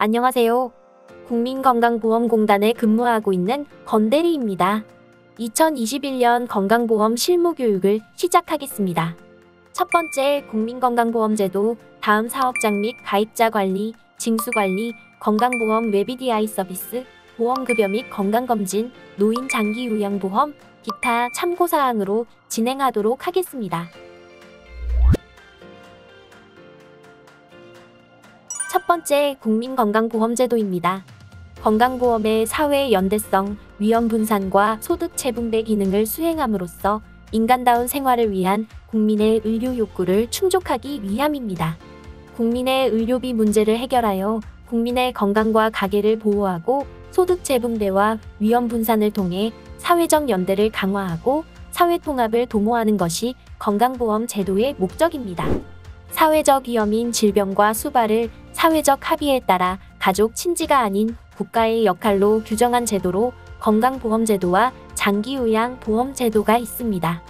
안녕하세요. 국민건강보험공단에 근무하고 있는 건대리입니다. 2021년 건강보험 실무교육을 시작하겠습니다. 첫 번째, 국민건강보험제도, 다음 사업장 및 가입자 관리, 징수관리, 건강보험 웨비DI 서비스, 보험급여 및 건강검진, 노인 장기요양보험, 기타 참고사항으로 진행하도록 하겠습니다. 첫 번째, 국민건강보험제도입니다. 건강보험의 사회 연대성, 위험 분산과 소득 재분배 기능을 수행함으로써 인간다운 생활을 위한 국민의 의료 욕구를 충족하기 위함입니다. 국민의 의료비 문제를 해결하여 국민의 건강과 가계를 보호하고 소득 재분배와 위험 분산을 통해 사회적 연대를 강화하고 사회통합을 도모하는 것이 건강보험 제도의 목적입니다. 사회적 위험인 질병과 수발을 사회적 합의에 따라 가족 친지가 아닌 국가의 역할로 규정한 제도로 건강보험제도와 장기요양보험제도가 있습니다.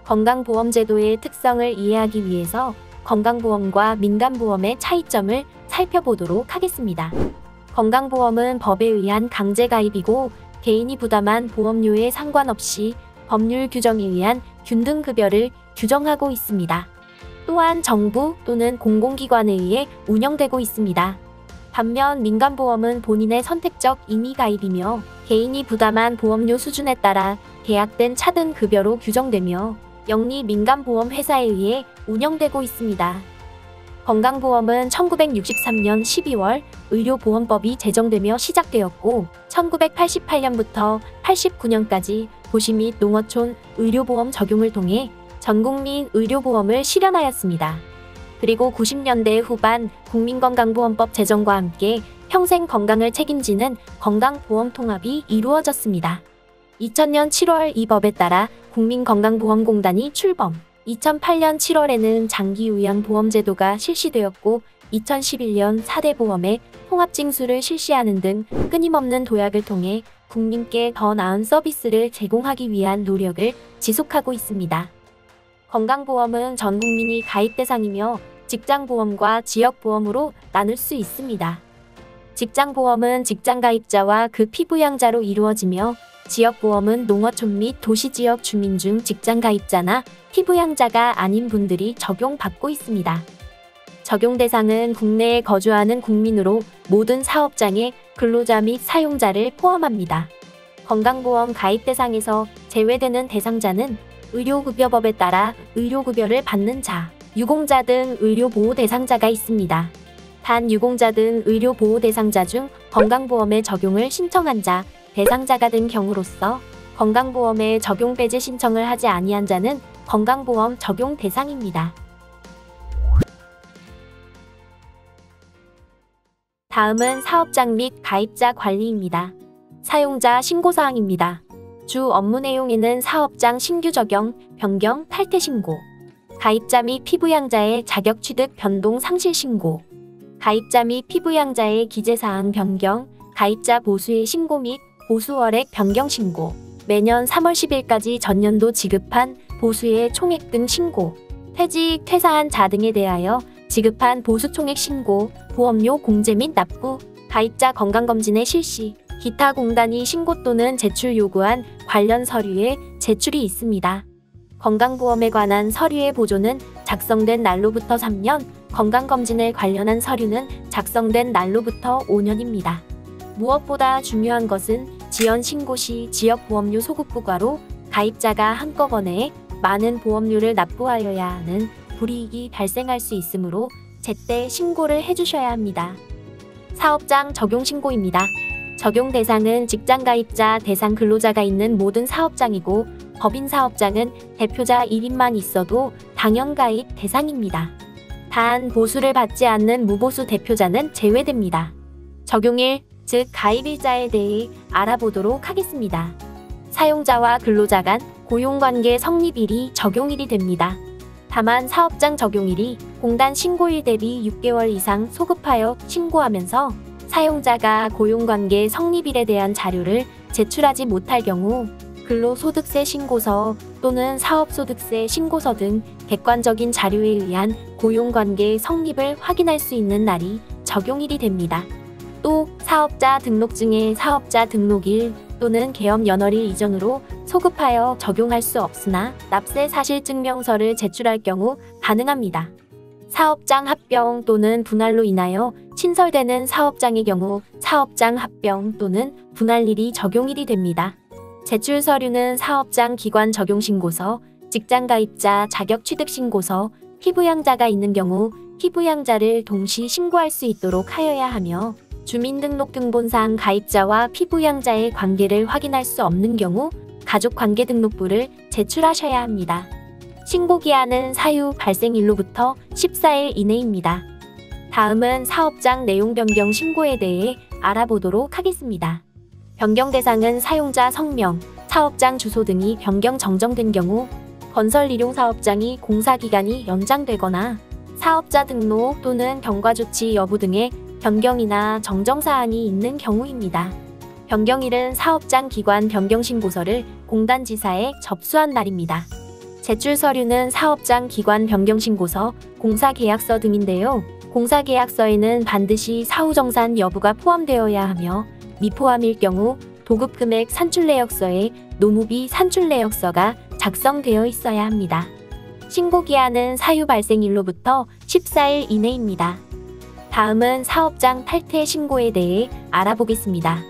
건강보험제도의 특성을 이해하기 위해서 건강보험과 민간보험의 차이점을 살펴보도록 하겠습니다. 건강보험은 법에 의한 강제가입이고 개인이 부담한 보험료에 상관없이 법률 규정에 의한 균등급여를 규정하고 있습니다. 또한 정부 또는 공공기관에 의해 운영되고 있습니다. 반면 민간보험은 본인의 선택적 임의가입이며 개인이 부담한 보험료 수준에 따라 계약된 차등 급여로 규정되며 영리 민간보험 회사에 의해 운영되고 있습니다. 건강보험은 1963년 12월 의료보험법이 제정되며 시작되었고 1988년부터 89년까지 도시 및 농어촌 의료보험 적용을 통해 전국민 의료보험을 실현하였습니다. 그리고 90년대 후반 국민건강보험법 제정과 함께 평생 건강을 책임지는 건강보험통합이 이루어졌습니다. 2000년 7월 이 법에 따라 국민건강보험공단이 출범, 2008년 7월에는 장기요양보험제도가 실시되었고 2011년 4대 보험의 통합징수를 실시하는 등 끊임없는 도약을 통해 국민께 더 나은 서비스를 제공하기 위한 노력을 지속하고 있습니다. 건강보험은 전 국민이 가입 대상이며 직장보험과 지역보험으로 나눌 수 있습니다. 직장보험은 직장가입자와 그 피부양자로 이루어지며 지역보험은 농어촌 및 도시지역 주민 중 직장가입자나 피부양자가 아닌 분들이 적용받고 있습니다. 적용 대상은 국내에 거주하는 국민으로 모든 사업장의 근로자 및 사용자를 포함합니다. 건강보험 가입 대상에서 제외되는 대상자는 의료급여법에 따라 의료급여를 받는 자, 유공자 등 의료보호 대상자가 있습니다. 단 유공자 등 의료보호 대상자 중 건강보험의 적용을 신청한 자, 대상자가 된 경우로서 건강보험에 적용 배제 신청을 하지 아니한 자는 건강보험 적용 대상입니다. 다음은 사업장 및 가입자 관리입니다. 사용자 신고사항입니다. 주 업무 내용에는 사업장 신규 적용, 변경, 탈퇴 신고, 가입자 및 피부양자의 자격 취득 변동 상실 신고, 가입자 및 피부양자의 기재사항 변경, 가입자 보수의 신고 및 보수월액 변경 신고, 매년 3월 10일까지 전년도 지급한 보수의 총액 등 신고, 퇴직, 퇴사한 자 등에 대하여 지급한 보수 총액 신고, 보험료 공제 및 납부, 가입자 건강검진의 실시, 기타 공단이 신고 또는 제출 요구한 관련 서류의 제출이 있습니다. 건강보험에 관한 서류의 보조는 작성된 날로부터 3년, 건강검진에 관련한 서류는 작성된 날로부터 5년입니다. 무엇보다 중요한 것은 지연 신고 시 지역보험료 소급 부과로 가입자가 한꺼번에 많은 보험료를 납부하여야 하는 불이익이 발생할 수 있으므로 제때 신고를 해주셔야 합니다. 사업장 적용 신고입니다. 적용 대상은 직장가입자 대상 근로자가 있는 모든 사업장이고 법인 사업장은 대표자 1인만 있어도 당연가입 대상입니다. 단 보수를 받지 않는 무보수 대표자는 제외됩니다. 적용일, 즉 가입일자에 대해 알아보도록 하겠습니다. 사용자와 근로자 간 고용관계 성립일이 적용일이 됩니다. 다만 사업장 적용일이 공단 신고일 대비 6개월 이상 소급하여 신고하면서 사용자가 고용관계 성립일에 대한 자료를 제출하지 못할 경우 근로소득세 신고서 또는 사업소득세 신고서 등 객관적인 자료에 의한 고용관계 성립을 확인할 수 있는 날이 적용일이 됩니다. 또 사업자 등록증의 사업자 등록일 또는 개업 연월일 이전으로 소급하여 적용할 수 없으나 납세 사실 증명서를 제출할 경우 가능합니다. 사업장 합병 또는 분할로 인하여 신설되는 사업장의 경우 사업장 합병 또는 분할일이 적용일이 됩니다. 제출 서류는 사업장 기관 적용신고서, 직장가입자 자격취득신고서, 피부양자가 있는 경우 피부양자를 동시 신고할 수 있도록 하여야 하며 주민등록등본상 가입자와 피부양자의 관계를 확인할 수 없는 경우 가족관계등록부를 제출하셔야 합니다. 신고기한은 사유 발생일로부터 14일 이내입니다. 다음은 사업장 내용 변경 신고에 대해 알아보도록 하겠습니다. 변경 대상은 사용자 성명, 사업장 주소 등이 변경 정정된 경우, 건설일용 사업장이 공사기간이 연장되거나 사업자 등록 또는 경과조치 여부 등의 변경이나 정정사항이 있는 경우입니다. 변경일은 사업장 기관 변경신고서를 공단지사에 접수한 날입니다. 제출 서류는 사업장 기관 변경신고서, 공사계약서 등인데요. 공사계약서에는 반드시 사후정산 여부가 포함되어야 하며 미포함일 경우 도급금액 산출내역서에 노무비 산출내역서가 작성되어 있어야 합니다. 신고기한은 사유 발생일로부터 14일 이내입니다. 다음은 사업장 탈퇴 신고에 대해 알아보겠습니다.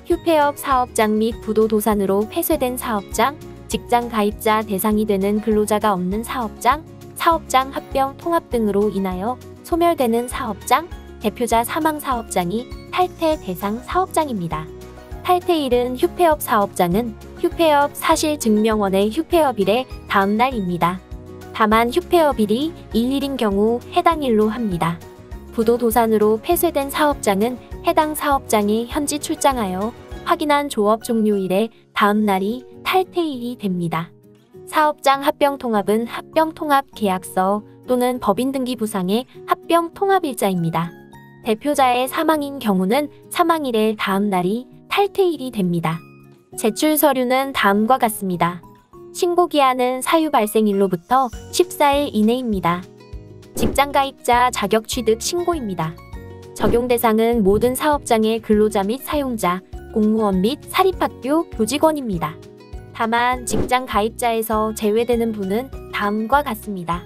휴폐업 사업장 및 부도도산으로 폐쇄된 사업장, 직장 가입자 대상이 되는 근로자가 없는 사업장, 사업장 합병 통합 등으로 인하여 소멸되는 사업장, 대표자 사망 사업장이 탈퇴 대상 사업장입니다. 탈퇴일은 휴폐업 사업장은 휴폐업 사실증명원의 휴폐업일의 다음 날입니다. 다만 휴폐업일이 일일인 경우 해당 일로 합니다. 부도도산으로 폐쇄된 사업장은 해당 사업장에 현지 출장하여 확인한 조업 종료일의 다음 날이 탈퇴일이 됩니다. 사업장 합병통합은 합병통합계약서 또는 법인등기부상의 합병통합일자입니다. 대표자의 사망인 경우는 사망일의 다음 날이 탈퇴일이 됩니다. 제출 서류는 다음과 같습니다. 신고기한은 사유 발생일로부터 14일 이내입니다. 직장가입자 자격취득 신고입니다. 적용 대상은 모든 사업장의 근로자 및 사용자, 공무원 및 사립학교 교직원입니다. 다만 직장 가입자에서 제외되는 분은 다음과 같습니다.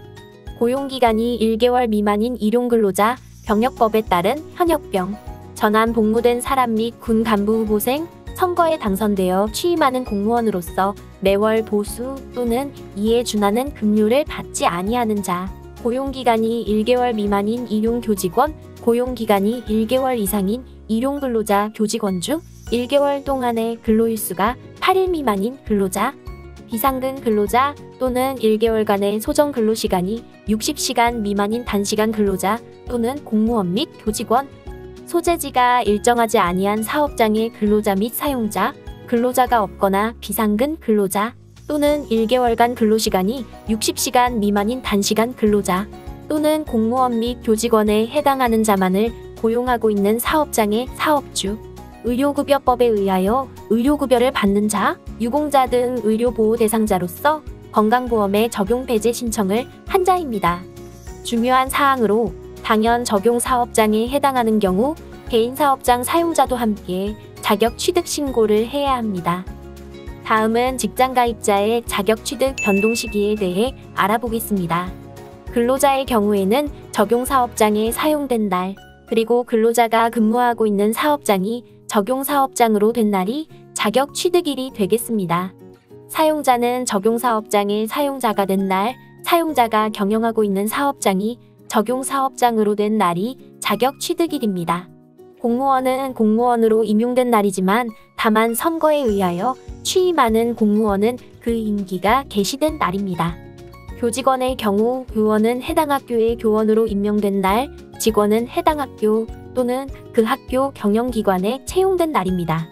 고용기간이 1개월 미만인 일용근로자, 병역법에 따른 현역병, 전환 복무된 사람 및 군 간부 후보생, 선거에 당선되어 취임하는 공무원으로서 매월 보수 또는 이에 준하는 급료를 받지 아니하는 자, 고용기간이 1개월 미만인 일용교직원, 고용기간이 1개월 이상인 일용근로자 교직원 중 1개월 동안의 근로일수가 8일 미만인 근로자, 비상근 근로자 또는 1개월간의 소정 근로시간이 60시간 미만인 단시간 근로자 또는 공무원 및 교직원, 소재지가 일정하지 아니한 사업장의 근로자 및 사용자, 근로자가 없거나 비상근 근로자 또는 1개월간 근로시간이 60시간 미만인 단시간 근로자 또는 공무원 및 교직원에 해당하는 자만을 고용하고 있는 사업장의 사업주, 의료급여법에 의하여 의료급여를 받는 자, 유공자 등 의료보호 대상자로서 건강보험의 적용 배제 신청을 한 자입니다. 중요한 사항으로 당연 적용 사업장에 해당하는 경우 개인사업장 사용자도 함께 자격취득 신고를 해야 합니다. 다음은 직장가입자의 자격취득 변동 시기에 대해 알아보겠습니다. 근로자의 경우에는 적용 사업장에 사용된 날, 그리고 근로자가 근무하고 있는 사업장이 적용 사업장으로 된 날이 자격취득일이 되겠습니다. 사용자는 적용 사업장의 사용자가 된 날, 사용자가 경영하고 있는 사업장이 적용 사업장으로 된 날이 자격취득일입니다. 공무원은 공무원으로 임용된 날이지만 다만 선거에 의하여 취임하는 공무원은 그 임기가 개시된 날입니다. 교직원의 경우 교원은 해당 학교의 교원으로 임명된 날, 직원은 해당 학교 또는 그 학교 경영기관에 채용된 날입니다.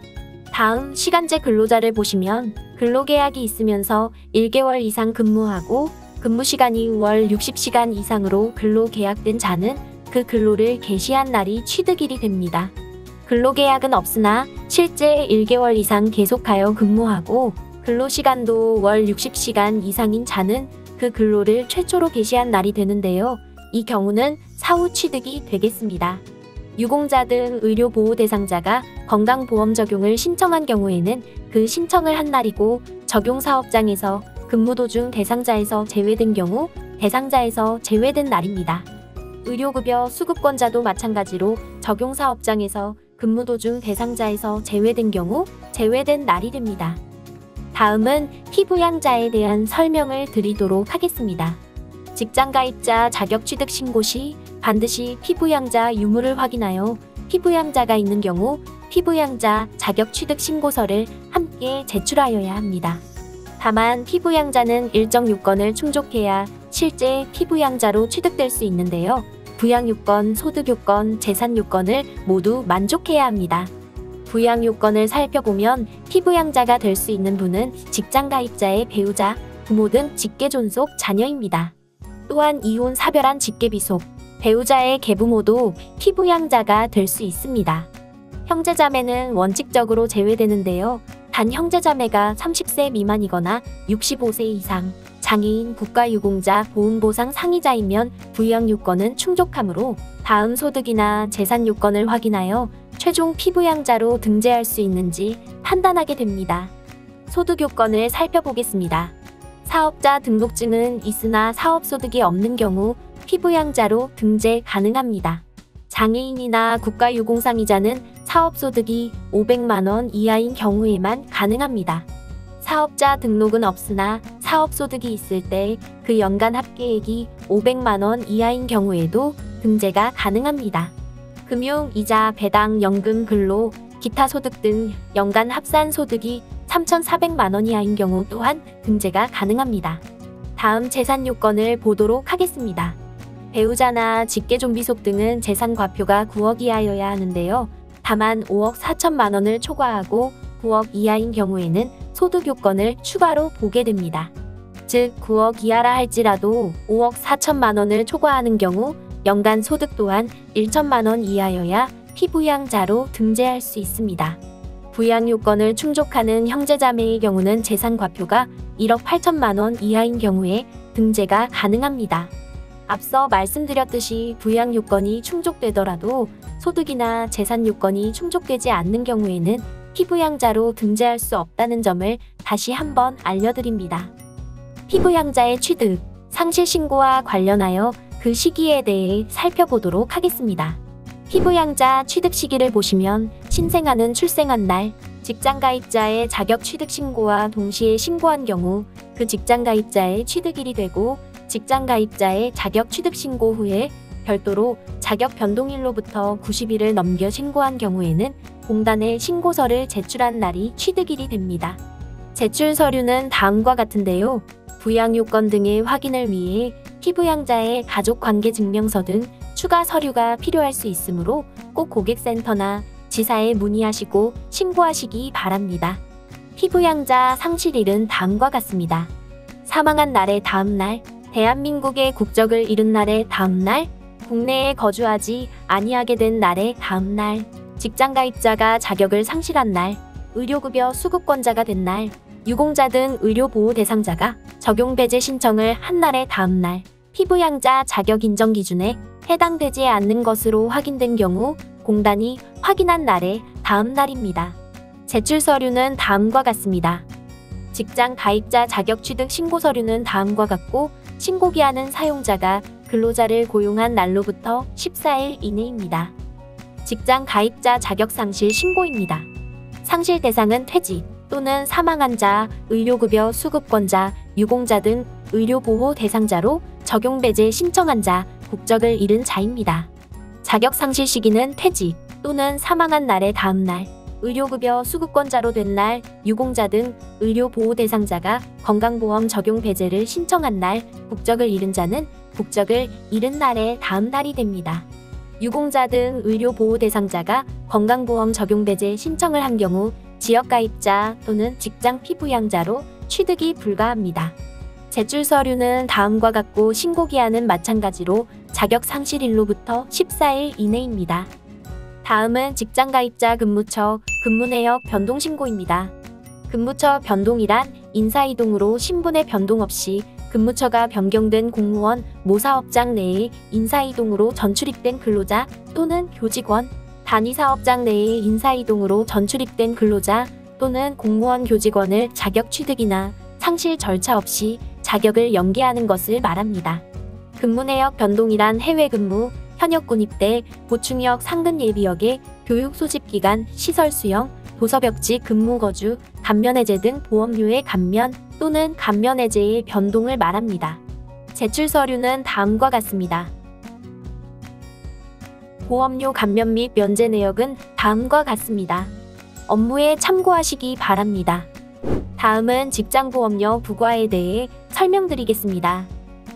다음 시간제 근로자를 보시면 근로계약이 있으면서 1개월 이상 근무하고 근무시간이 월 60시간 이상으로 근로계약된 자는 그 근로를 개시한 날이 취득일이 됩니다. 근로계약은 없으나 실제 1개월 이상 계속하여 근무하고 근로시간도 월 60시간 이상인 자는 그 근로를 최초로 개시한 날이 되는데요. 이 경우는 사후 취득이 되겠습니다. 유공자 등 의료보호 대상자가 건강보험 적용을 신청한 경우에는 그 신청을 한 날이고 적용사업장에서 근무 도중 대상자에서 제외된 경우 대상자에서 제외된 날입니다. 의료급여 수급권자도 마찬가지로 적용사업장에서 근무 도중 대상자에서 제외된 경우 제외된 날이 됩니다. 다음은 피부양자에 대한 설명을 드리도록 하겠습니다. 직장가입자 자격취득 신고 시 반드시 피부양자 유무를 확인하여 피부양자가 있는 경우 피부양자 자격취득 신고서를 함께 제출하여야 합니다. 다만 피부양자는 일정 요건을 충족해야 실제 피부양자로 취득될 수 있는데요. 부양요건, 소득요건, 재산요건을 모두 만족해야 합니다. 부양요건을 살펴보면 피부양자가 될 수 있는 분은 직장가입자의 배우자, 부모 등 직계존속 자녀입니다. 또한 이혼, 사별한 직계비속, 배우자의 계부모도 피부양자가 될 수 있습니다. 형제자매는 원칙적으로 제외되는데요. 단 형제자매가 30세 미만이거나 65세 이상, 장애인, 국가유공자, 보훈보상 상위자이면 부양요건은 충족하므로 다음 소득이나 재산 요건을 확인하여 최종 피부양자로 등재할 수 있는지 판단하게 됩니다. 소득 요건을 살펴보겠습니다. 사업자 등록증은 있으나 사업소득이 없는 경우 피부양자로 등재 가능합니다. 장애인이나 국가유공상이자는 사업소득이 500만원 이하인 경우에만 가능합니다. 사업자 등록은 없으나 사업소득이 있을 때 그 연간 합계액이 500만원 이하인 경우에도 등재가 가능합니다. 금융, 이자, 배당, 연금, 근로, 기타 소득 등 연간 합산 소득이 3,400만원 이하인 경우 또한 등재가 가능합니다. 다음 재산 요건을 보도록 하겠습니다. 배우자나 직계존비속 등은 재산 과표가 9억 이하여야 하는데요. 다만 5억 4천만 원을 초과하고 9억 이하인 경우에는 소득 요건을 추가로 보게 됩니다. 즉 9억 이하라 할지라도 5억 4천만 원을 초과하는 경우 연간 소득 또한 1천만 원 이하여야 피부양자로 등재할 수 있습니다. 부양 요건을 충족하는 형제자매의 경우는 재산 과표가 1억 8천만 원 이하인 경우에 등재가 가능합니다. 앞서 말씀드렸듯이 부양 요건이 충족되더라도 소득이나 재산 요건이 충족되지 않는 경우에는 피부양자로 등재할 수 없다는 점을 다시 한번 알려드립니다. 피부양자의 취득, 상실신고와 관련하여 그 시기에 대해 살펴보도록 하겠습니다. 피부양자 취득 시기를 보시면 신생아는 출생한 날, 직장가입자의 자격취득신고와 동시에 신고한 경우 그 직장가입자의 취득일이 되고 직장가입자의 자격취득신고 후에 별도로 자격변동일로부터 90일을 넘겨 신고한 경우에는 공단에 신고서를 제출한 날이 취득일이 됩니다. 제출 서류는 다음과 같은데요. 부양요건 등의 확인을 위해 피부양자의 가족관계증명서 등 추가 서류가 필요할 수 있으므로 꼭 고객센터나 지사에 문의하시고 신고하시기 바랍니다. 피부양자 상실일은 다음과 같습니다. 사망한 날의 다음날, 대한민국의 국적을 잃은 날의 다음날, 국내에 거주하지 아니하게 된 날의 다음날, 직장가입자가 자격을 상실한 날, 의료급여 수급권자가 된 날, 유공자 등 의료보호 대상자가 적용배제 신청을 한 날의 다음날, 피부양자 자격 인정 기준에 해당되지 않는 것으로 확인된 경우 공단이 확인한 날의 다음 날입니다. 제출 서류는 다음과 같습니다. 직장 가입자 자격 취득 신고 서류는 다음과 같고 신고기한은 사용자가 근로자를 고용한 날로부터 14일 이내입니다. 직장 가입자 자격 상실 신고입니다. 상실 대상은 퇴직 또는 사망한 자, 의료급여 수급권자, 유공자 등 의료보호 대상자로 적용배제 신청한 자, 국적을 잃은 자입니다. 자격 상실 시기는 퇴직 또는 사망한 날의 다음날, 의료급여 수급권자로 된 날, 유공자 등 의료보호 대상자가 건강보험 적용 배제를 신청한 날, 국적을 잃은 자는 국적을 잃은 날의 다음 날이 됩니다. 유공자 등 의료보호 대상자가 건강보험 적용 배제 신청을 한 경우 지역가입자 또는 직장 피부양자로 취득이 불가합니다. 제출 서류는 다음과 같고 신고기한은 마찬가지로 자격 상실일로부터 14일 이내입니다. 다음은 직장가입자 근무처, 근무내역 변동신고입니다. 근무처 변동이란 인사이동으로 신분의 변동 없이 근무처가 변경된 공무원, 모사업장 내에 인사이동으로 전출입된 근로자 또는 교직원, 단위사업장 내에 인사이동으로 전출입된 근로자 또는 공무원 교직원을 자격 취득이나 상실 절차 없이 자격을 연기하는 것을 말합니다. 근무내역 변동이란 해외 근무, 현역 군입대, 보충역 상근 예비역의 교육 소집 기간, 시설 수용, 도서벽지 근무 거주, 감면해제 등 보험료의 감면 또는 감면해제의 변동을 말합니다. 제출 서류는 다음과 같습니다. 보험료 감면 및 면제 내역은 다음과 같습니다. 업무에 참고하시기 바랍니다. 다음은 직장보험료 부과에 대해 설명드리겠습니다.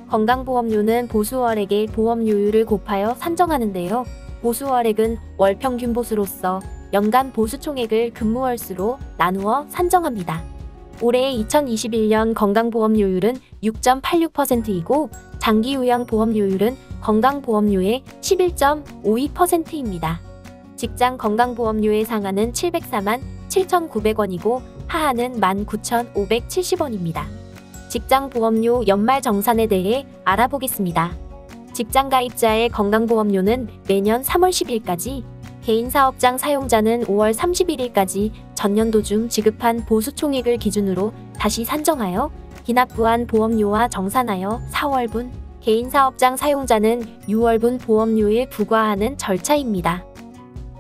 건강보험료는 보수월액의 보험료율을 곱하여 산정하는데요. 보수월액은 월 평균 보수로서 연간 보수총액을 근무월수로 나누어 산정합니다. 올해 2021년 건강보험료율은 6.86%이고 장기요양보험료율은 건강보험료의 11.52%입니다. 직장 건강보험료의 상한은 704만 7,900원이고 하한은 19,570원입니다. 직장보험료 연말정산에 대해 알아보겠습니다. 직장가입자의 건강보험료는 매년 3월 10일까지, 개인사업장 사용자는 5월 31일까지 전년도 중 지급한 보수총액을 기준으로 다시 산정하여 기납부한 보험료와 정산하여 4월분, 개인사업장 사용자는 6월분 보험료에 부과하는 절차입니다.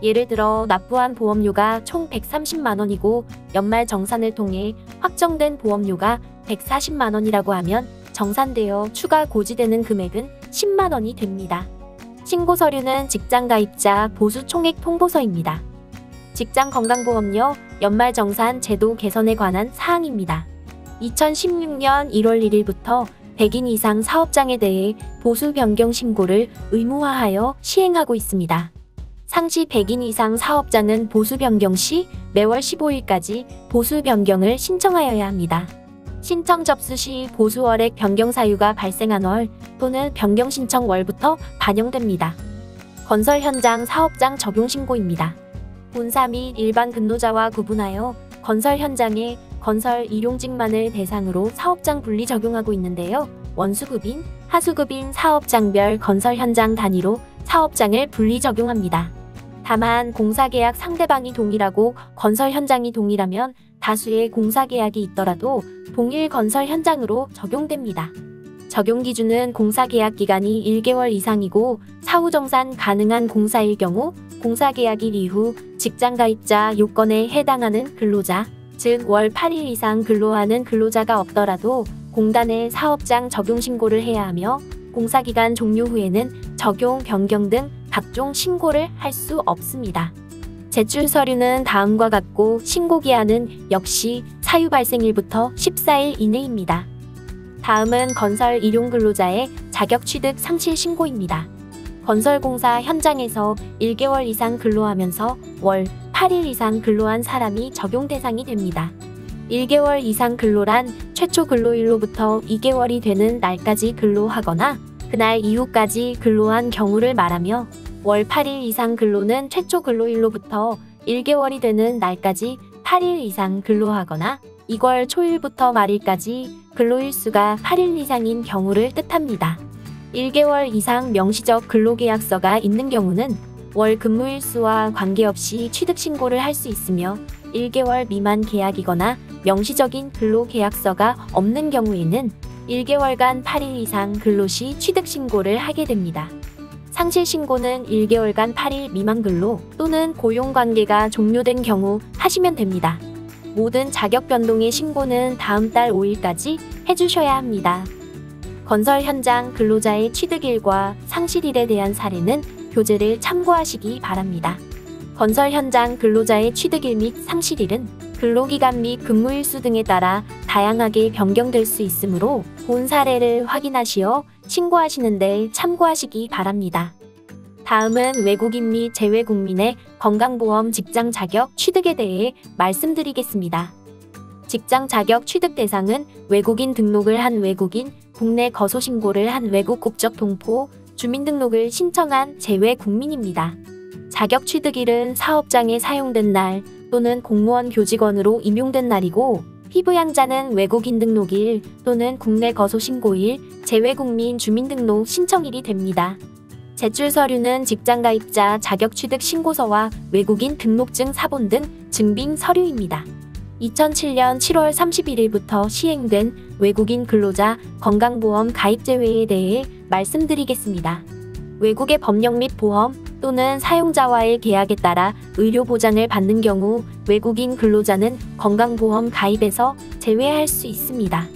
예를 들어 납부한 보험료가 총 130만원이고 연말정산을 통해 확정된 보험료가 140만원이라고 하면 정산되어 추가 고지되는 금액은 10만원이 됩니다. 신고서류는 직장가입자 보수총액 통보서입니다. 직장건강보험료 연말정산 제도 개선에 관한 사항입니다. 2016년 1월 1일부터 100인 이상 사업장에 대해 보수 변경 신고를 의무화하여 시행하고 있습니다. 상시 100인 이상 사업장은 보수 변경 시 매월 15일까지 보수 변경을 신청하여야 합니다. 신청 접수 시 보수월액 변경 사유가 발생한 월 또는 변경 신청 월부터 반영됩니다. 건설 현장 사업장 적용 신고입니다. 본사 및 일반 근로자와 구분하여 건설 현장에 건설 일용직만을 대상으로 사업장 분리 적용하고 있는데요. 원수급인, 하수급인 사업장별 건설 현장 단위로 사업장을 분리 적용합니다. 다만 공사계약 상대방이 동일하고 건설 현장이 동일하면 다수의 공사계약이 있더라도 동일 건설 현장으로 적용됩니다. 적용 기준은 공사계약 기간이 1개월 이상이고 사후정산 가능한 공사일 경우 공사계약일 이후 직장가입자 요건에 해당하는 근로자, 즉 월 8일 이상 근로하는 근로자가 없더라도 공단에 사업장 적용 신고를 해야 하며 공사기간 종료 후에는 적용 변경 등 각종 신고를 할 수 없습니다. 제출 서류는 다음과 같고 신고기한은 역시 사유 발생일부터 14일 이내입니다. 다음은 건설 일용근로자의 자격 취득 상실 신고입니다. 건설공사 현장에서 1개월 이상 근로하면서 월 8일 이상 근로한 사람이 적용 대상이 됩니다. 1개월 이상 근로란 최초 근로일로부터 2개월이 되는 날까지 근로하거나 그날 이후까지 근로한 경우를 말하며 월 8일 이상 근로는 최초 근로일로부터 1개월이 되는 날까지 8일 이상 근로하거나 2월 초일부터 말일까지 근로일수가 8일 이상인 경우를 뜻합니다. 1개월 이상 명시적 근로계약서가 있는 경우는 월 근무일수와 관계없이 취득신고를 할 수 있으며 1개월 미만 계약이거나 명시적인 근로계약서가 없는 경우에는 1개월간 8일 이상 근로 시 취득신고를 하게 됩니다. 상실신고는 1개월간 8일 미만 근로 또는 고용관계가 종료된 경우 하시면 됩니다. 모든 자격 변동의 신고는 다음 달 5일까지 해주셔야 합니다. 건설 현장 근로자의 취득일과 상실일에 대한 사례는 교재를 참고하시기 바랍니다. 건설 현장 근로자의 취득일 및 상실일은 근로기간 및 근무일수 등에 따라 다양하게 변경될 수 있으므로 본 사례를 확인하시어 신고하시는 데 참고하시기 바랍니다. 다음은 외국인 및 재외국민의 건강보험 직장 자격 취득에 대해 말씀드리겠습니다. 직장 자격 취득 대상은 외국인 등록을 한 외국인, 국내 거소 신고를 한 외국 국적 동포, 주민등록을 신청한 재외국민입니다. 자격 취득일은 사업장에 사용된 날 또는 공무원 교직원으로 임용된 날이고 피부양자는 외국인 등록일 또는 국내 거소 신고일, 재외국민 주민등록 신청일이 됩니다. 제출 서류는 직장가입자 자격취득 신고서와 외국인 등록증 사본 등 증빙 서류입니다. 2007년 7월 31일부터 시행된 외국인 근로자 건강보험 가입 제외에 대해 말씀드리겠습니다. 외국의 법령 및 보험 또는 사용자와의 계약에 따라 의료보장을 받는 경우 외국인 근로자는 건강보험 가입에서 제외할 수 있습니다.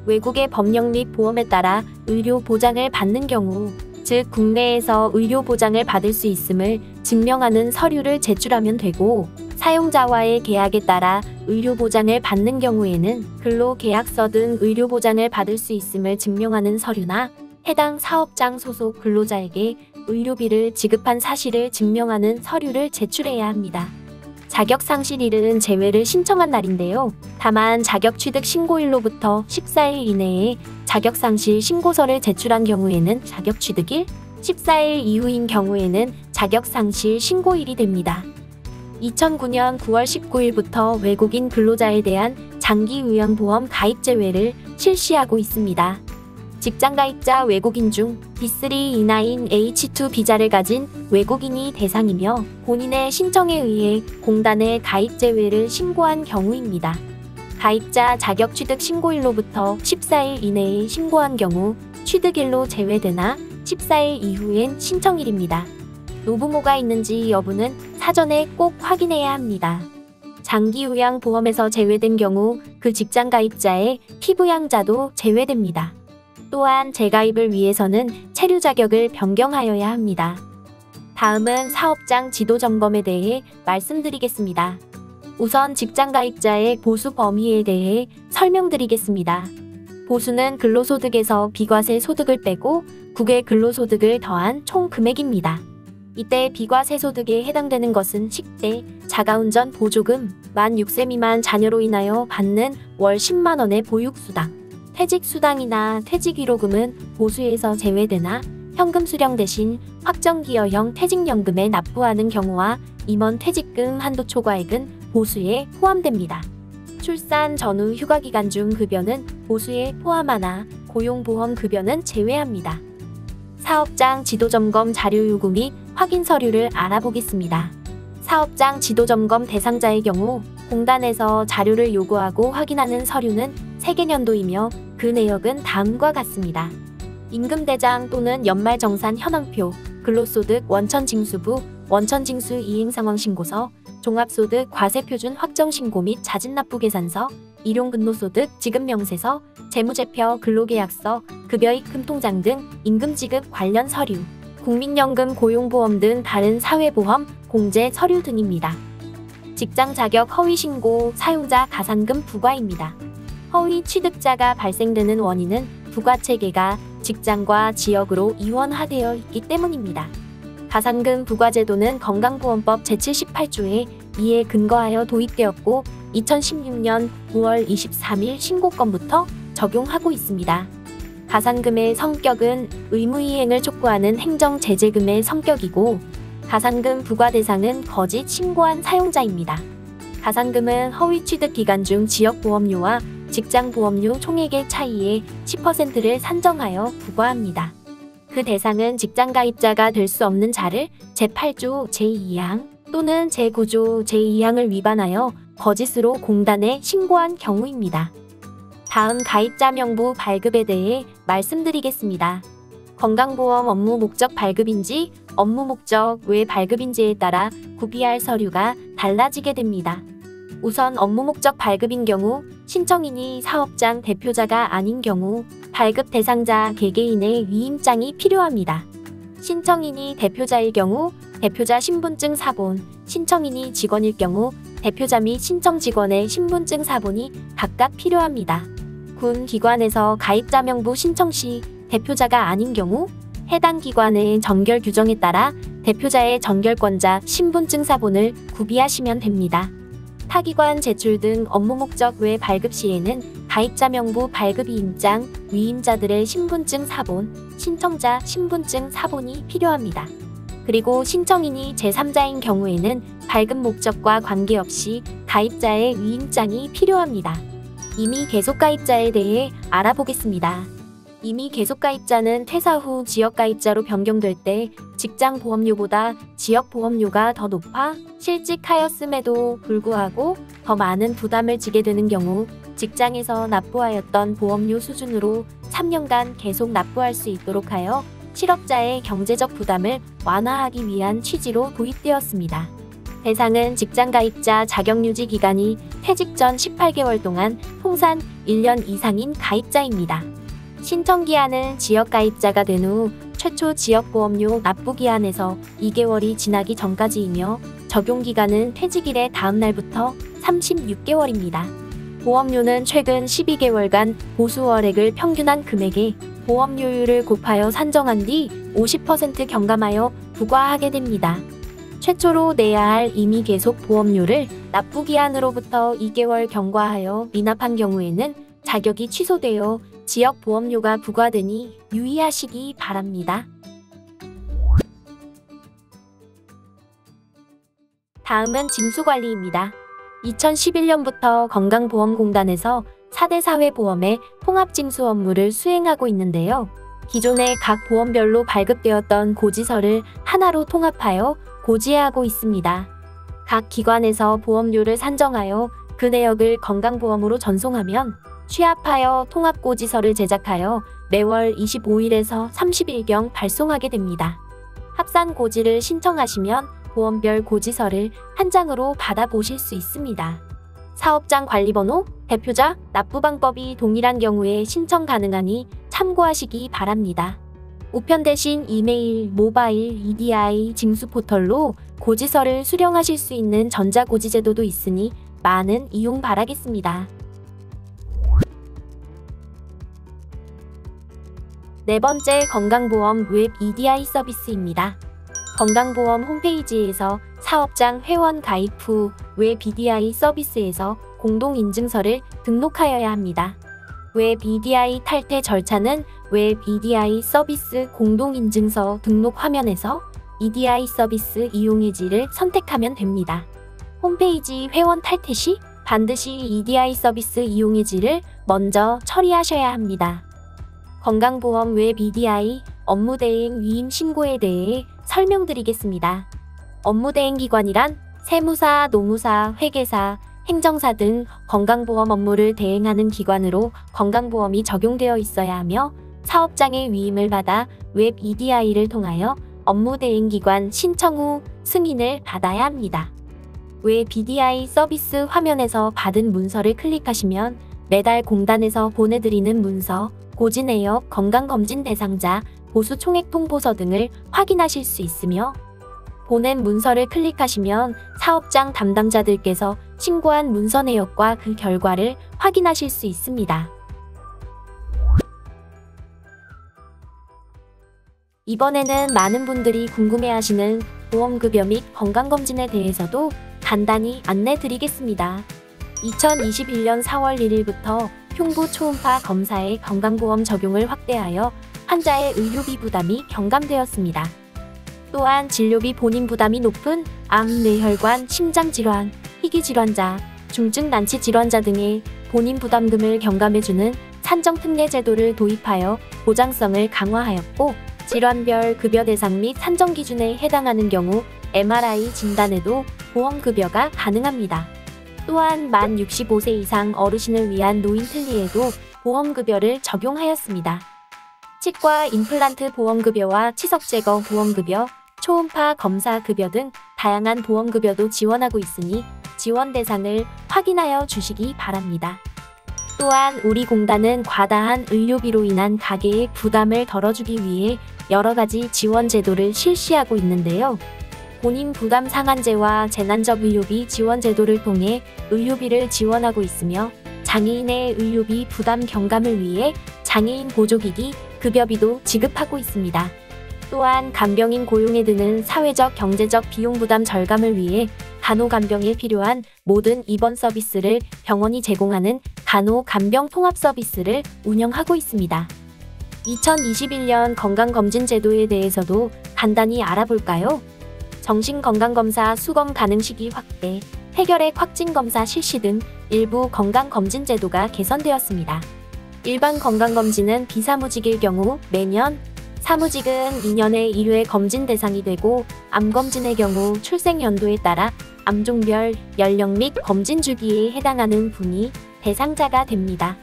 외국의 법령 및 보험에 따라 의료보장을 받는 경우, 즉 국내에서 의료보장을 받을 수 있음을 증명하는 서류를 제출하면 되고, 사용자와의 계약에 따라 의료보장을 받는 경우에는 근로계약서 등 의료보장을 받을 수 있음을 증명하는 서류나 해당 사업장 소속 근로자에게 의료비를 지급한 사실을 증명하는 서류를 제출해야 합니다. 자격상실일은 제외를 신청한 날인데요. 다만 자격취득 신고일로부터 14일 이내에 자격상실 신고서를 제출한 경우에는 자격취득일, 14일 이후인 경우에는 자격상실 신고일이 됩니다. 2009년 9월 19일부터 외국인 근로자에 대한 장기요양보험 가입 제외를 실시하고 있습니다. 직장가입자 외국인 중 D329H2 비자를 가진 외국인이 대상이며 본인의 신청에 의해 공단에 가입 제외를 신고한 경우입니다. 가입자 자격취득 신고일로부터 14일 이내에 신고한 경우 취득일로 제외되나 14일 이후엔 신청일입니다. 노부모가 있는지 여부는 사전에 꼭 확인해야 합니다. 장기요양보험에서 제외된 경우 그 직장가입자의 피부양자도 제외됩니다. 또한 재가입을 위해서는 체류 자격을 변경하여야 합니다. 다음은 사업장 지도 점검에 대해 말씀드리겠습니다. 우선 직장가입자의 보수 범위에 대해 설명드리겠습니다. 보수는 근로소득에서 비과세 소득을 빼고 국외 근로소득을 더한 총 금액입니다. 이때 비과세 소득에 해당되는 것은 식대, 자가운전 보조금, 만 6세 미만 자녀로 인하여 받는 월 10만원의 보육수당, 퇴직수당이나 퇴직위로금은 보수에서 제외되나 현금 수령 대신 확정기여형 퇴직연금에 납부하는 경우와 임원 퇴직금 한도 초과액은 보수에 포함됩니다. 출산 전후 휴가기간 중 급여는 보수에 포함하나 고용보험 급여는 제외합니다. 사업장 지도점검 자료 요구 및 확인 서류를 알아보겠습니다. 사업장 지도점검 대상자의 경우 공단에서 자료를 요구하고 확인하는 서류는 세계년도이며 그 내역은 다음과 같습니다. 임금대장 또는 연말정산 현황표, 근로소득 원천징수부, 원천징수 이행상황신고서, 종합소득 과세표준 확정신고 및 자진납부계산서, 일용근로소득 지급명세서, 재무제표 근로계약서, 급여입금통장 등 임금지급 관련 서류, 국민연금 고용보험 등 다른 사회보험, 공제 서류 등입니다. 직장자격 허위신고, 사용자 가산금 부과입니다. 허위 취득자가 발생되는 원인은 부과체계가 직장과 지역으로 이원화되어 있기 때문입니다. 가산금 부과제도는 건강보험법 제78조에 이에 근거하여 도입되었고 2016년 9월 23일 신고건부터 적용하고 있습니다. 가산금의 성격은 의무이행을 촉구하는 행정제재금의 성격이고 가산금 부과 대상은 거짓 신고한 사용자입니다. 가산금은 허위 취득 기간 중 지역보험료와 직장보험료 총액의 차이에 10%를 산정하여 부과합니다. 그 대상은 직장가입자가 될 수 없는 자를 제8조 제2항 또는 제9조 제2항을 위반하여 거짓으로 공단에 신고한 경우입니다. 다음 가입자 명부 발급에 대해 말씀드리겠습니다. 건강보험 업무 목적 발급인지 업무 목적 외 발급인지에 따라 구비할 서류가 달라지게 됩니다. 우선 업무 목적 발급인 경우 신청인이 사업장 대표자가 아닌 경우 발급 대상자 개개인의 위임장이 필요합니다. 신청인이 대표자일 경우 대표자 신분증 사본, 신청인이 직원일 경우 대표자 및 신청 직원의 신분증 사본이 각각 필요합니다. 군 기관에서 가입자 명부 신청 시 대표자가 아닌 경우 해당 기관의 정결 규정에 따라 대표자의 정결권자 신분증 사본을 구비하시면 됩니다. 타기관 제출 등 업무 목적 외 발급 시에는 가입자 명부 발급 위임장, 위임자들의 신분증 사본, 신청자 신분증 사본이 필요합니다. 그리고 신청인이 제3자인 경우에는 발급 목적과 관계없이 가입자의 위임장이 필요합니다. 임의 계속가입자에 대해 알아보겠습니다. 임의 계속가입자는 퇴사 후 지역가입자로 변경될 때 직장보험료보다 지역보험료가 더 높아 실직하였음에도 불구하고 더 많은 부담을 지게 되는 경우 직장에서 납부하였던 보험료 수준으로 3년간 계속 납부할 수 있도록 하여 실업자의 경제적 부담을 완화하기 위한 취지로 도입되었습니다. 대상은 직장가입자 자격유지 기간이 퇴직 전 18개월 동안 통산 1년 이상인 가입자입니다. 신청기한은 지역가입자가 된 후 최초 지역보험료 납부기한에서 2개월이 지나기 전까지이며 적용기간은 퇴직일의 다음 날부터 36개월입니다. 보험료는 최근 12개월간 보수월액을 평균한 금액에 보험료율을 곱하여 산정한 뒤 50% 경감하여 부과하게 됩니다. 최초로 내야 할 임의 계속 보험료를 납부기한으로부터 2개월 경과하여 미납한 경우에는 자격이 취소되어 지역보험료가 부과되니 유의하시기 바랍니다. 다음은 징수관리입니다. 2011년부터 건강보험공단에서 4대 사회보험의 통합징수 업무를 수행하고 있는데요. 기존의 각 보험별로 발급되었던 고지서를 하나로 통합하여 고지하고 있습니다. 각 기관에서 보험료를 산정하여 그 내역을 건강보험으로 전송하면 취합하여 통합고지서를 제작하여 매월 25일에서 30일경 발송하게 됩니다. 합산고지를 신청하시면 보험별 고지서를 한 장으로 받아보실 수 있습니다. 사업장 관리번호, 대표자, 납부방법이 동일한 경우에 신청 가능하니 참고하시기 바랍니다. 우편 대신 이메일, 모바일, EDI 징수 포털로 고지서를 수령하실 수 있는 전자고지 제도도 있으니 많은 이용 바라겠습니다. 네 번째, 건강보험 웹 EDI 서비스입니다. 건강보험 홈페이지에서 사업장 회원 가입 후 웹 EDI 서비스에서 공동인증서를 등록하여야 합니다. 웹 EDI 탈퇴 절차는 웹 EDI 서비스 공동인증서 등록 화면에서 EDI 서비스 이용 해지를 선택하면 됩니다. 홈페이지 회원 탈퇴 시 반드시 EDI 서비스 이용 해지를 먼저 처리하셔야 합니다. 건강보험 웹 EDI 업무대행 위임 신고에 대해 설명드리겠습니다. 업무대행 기관이란 세무사, 노무사, 회계사, 행정사 등 건강보험 업무를 대행하는 기관으로 건강보험이 적용되어 있어야 하며 사업장의 위임을 받아 웹 EDI를 통하여 업무대행기관 신청 후 승인을 받아야 합니다. 웹 EDI 서비스 화면에서 받은 문서를 클릭하시면 매달 공단에서 보내드리는 문서, 고지 내역, 건강검진 대상자, 보수 총액 통보서 등을 확인하실 수 있으며 보낸 문서를 클릭하시면 사업장 담당자들께서 신고한 문서 내역과 그 결과를 확인하실 수 있습니다. 이번에는 많은 분들이 궁금해하시는 보험급여 및 건강검진에 대해서도 간단히 안내드리겠습니다. 2021년 4월 1일부터 흉부 초음파 검사의 건강보험 적용을 확대하여 환자의 의료비 부담이 경감되었습니다. 또한 진료비 본인 부담이 높은 암, 뇌혈관, 심장질환, 희귀질환자, 중증 난치 질환자 등의 본인 부담금을 경감해주는 산정특례 제도를 도입하여 보장성을 강화하였고 질환별 급여 대상 및 산정 기준에 해당하는 경우 MRI 진단에도 보험급여가 가능합니다. 또한 만 65세 이상 어르신을 위한 노인틀니에도 보험급여를 적용하였습니다. 치과 임플란트 보험급여와 치석제거 보험급여, 초음파 검사급여 등 다양한 보험급여도 지원하고 있으니 지원 대상을 확인하여 주시기 바랍니다. 또한 우리 공단은 과다한 의료비로 인한 가계의 부담을 덜어주기 위해 여러 가지 지원 제도를 실시하고 있는데요. 본인 부담 상한제와 재난적 의료비 지원 제도를 통해 의료비를 지원하고 있으며 장애인의 의료비 부담 경감을 위해 장애인 보조기기 급여비도 지급하고 있습니다. 또한 간병인 고용에 드는 사회적 경제적 비용 부담 절감을 위해 간호간병에 필요한 모든 입원 서비스를 병원이 제공하는 간호간병 통합 서비스를 운영하고 있습니다. 2021년 건강검진 제도에 대해서도 간단히 알아볼까요? 정신건강검사 수검 가능 시기 확대, 폐결핵 확진검사 실시 등 일부 건강검진 제도가 개선되었습니다. 일반 건강검진은 비사무직일 경우 매년, 사무직은 2년에 1회 검진 대상이 되고 암검진의 경우 출생 연도에 따라 암종별, 연령 및 검진 주기에 해당하는 분이 대상자가 됩니다.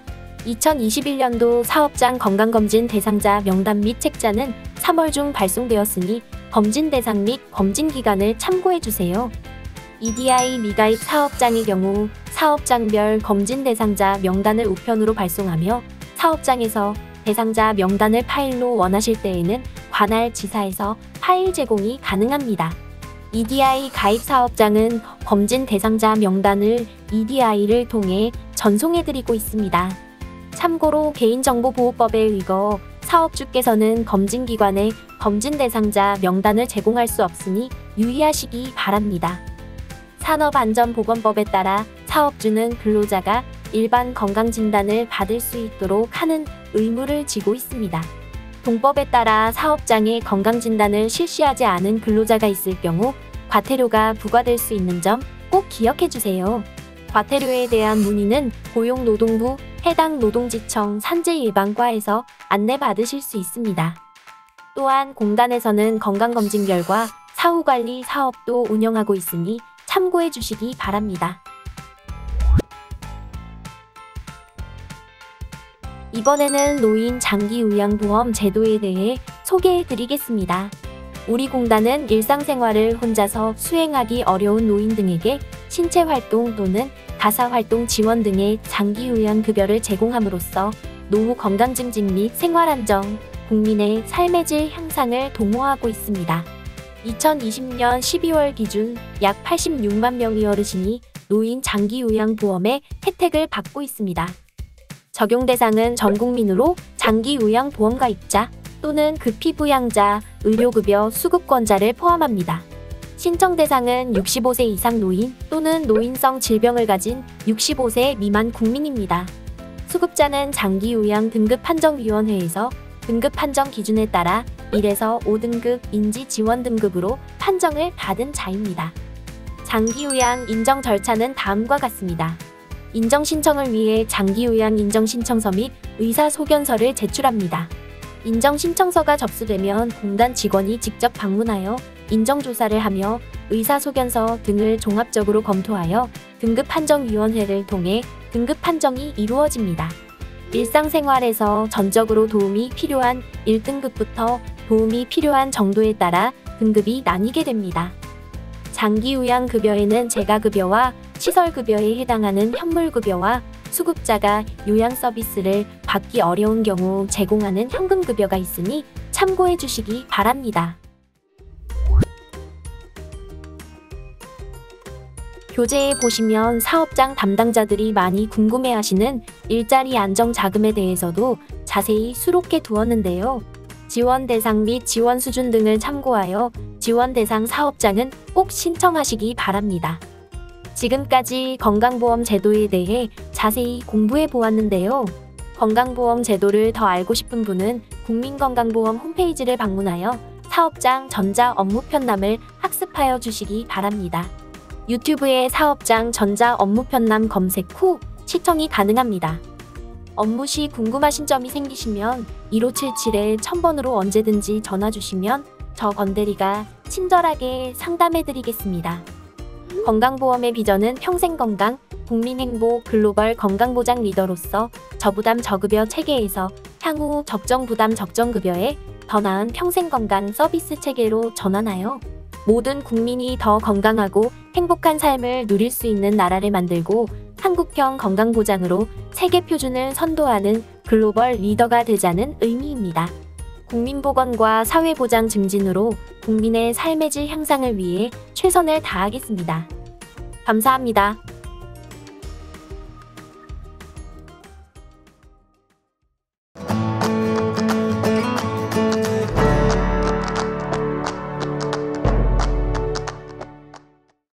2021년도 사업장 건강검진 대상자 명단 및 책자는 3월 중 발송되었으니 검진 대상 및 검진 기간을 참고해주세요. EDI 미가입 사업장의 경우 사업장별 검진 대상자 명단을 우편으로 발송하며 사업장에서 대상자 명단을 파일로 원하실 때에는 관할 지사에서 파일 제공이 가능합니다. EDI 가입 사업장은 검진 대상자 명단을 EDI를 통해 전송해드리고 있습니다. 참고로 개인정보보호법에 의거 사업주께서는 검진기관에 검진 대상자 명단을 제공할 수 없으니 유의하시기 바랍니다. 산업안전보건법에 따라 사업주는 근로자가 일반 건강진단을 받을 수 있도록 하는 의무를 지고 있습니다. 동법에 따라 사업장에 건강진단을 실시하지 않은 근로자가 있을 경우 과태료가 부과될 수 있는 점 꼭 기억해주세요. 과태료에 대한 문의는 고용노동부 해당 노동지청 산재예방과에서 안내받으실 수 있습니다. 또한 공단에서는 건강검진 결과 사후관리 사업도 운영하고 있으니 참고해 주시기 바랍니다. 이번에는 노인 장기요양보험 제도에 대해 소개해 드리겠습니다. 우리 공단은 일상생활을 혼자서 수행하기 어려운 노인 등에게 신체활동 또는 가사활동 지원 등의 장기요양급여를 제공함으로써 노후 건강 증진 및 생활안정, 국민의 삶의 질 향상을 도모하고 있습니다. 2020년 12월 기준 약 86만 명의 어르신이 노인 장기요양보험의 혜택을 받고 있습니다. 적용 대상은 전 국민으로 장기요양보험 가입자 또는 급히부양자, 의료급여 수급권자를 포함합니다. 신청 대상은 65세 이상 노인 또는 노인성 질병을 가진 65세 미만 국민입니다. 수급자는 장기요양 등급판정위원회에서 등급 판정 기준에 따라 1에서 5등급 인지지원 등급으로 판정을 받은 자입니다. 장기요양 인정 절차는 다음과 같습니다. 인정 신청을 위해 장기요양 인정신청서 및 의사소견서를 제출합니다. 인정신청서가 접수되면 공단 직원이 직접 방문하여 인정조사를 하며 의사소견서 등을 종합적으로 검토하여 등급판정위원회를 통해 등급판정이 이루어집니다. 일상생활에서 전적으로 도움이 필요한 1등급부터 도움이 필요한 정도에 따라 등급이 나뉘게 됩니다. 장기요양급여에는 재가급여와 시설급여에 해당하는 현물급여와 수급자가 요양 서비스를 받기 어려운 경우 제공하는 현금급여가 있으니 참고해 주시기 바랍니다. 교재에 보시면 사업장 담당자들이 많이 궁금해하시는 일자리 안정자금에 대해서도 자세히 수록해 두었는데요. 지원 대상 및 지원 수준 등을 참고하여 지원 대상 사업장은 꼭 신청하시기 바랍니다. 지금까지 건강보험 제도에 대해 자세히 공부해 보았는데요. 건강보험 제도를 더 알고 싶은 분은 국민건강보험 홈페이지를 방문하여 사업장 전자 업무 편람을 학습하여 주시기 바랍니다. 유튜브에 사업장 전자 업무 편람 검색 후 시청이 가능합니다. 업무 시 궁금하신 점이 생기시면 1577-1000번으로 언제든지 전화 주시면 저 건대리가 친절하게 상담해 드리겠습니다. 건강보험의 비전은 평생건강, 국민행복, 글로벌 건강보장 리더로서 저부담 저급여 체계에서 향후 적정부담 적정급여에 더 나은 평생건강 서비스 체계로 전환하여 모든 국민이 더 건강하고 행복한 삶을 누릴 수 있는 나라를 만들고 한국형 건강보장으로 세계 표준을 선도하는 글로벌 리더가 되자는 의미입니다. 국민보건과 사회보장 증진으로 국민의 삶의 질 향상을 위해 최선을 다하겠습니다. 감사합니다.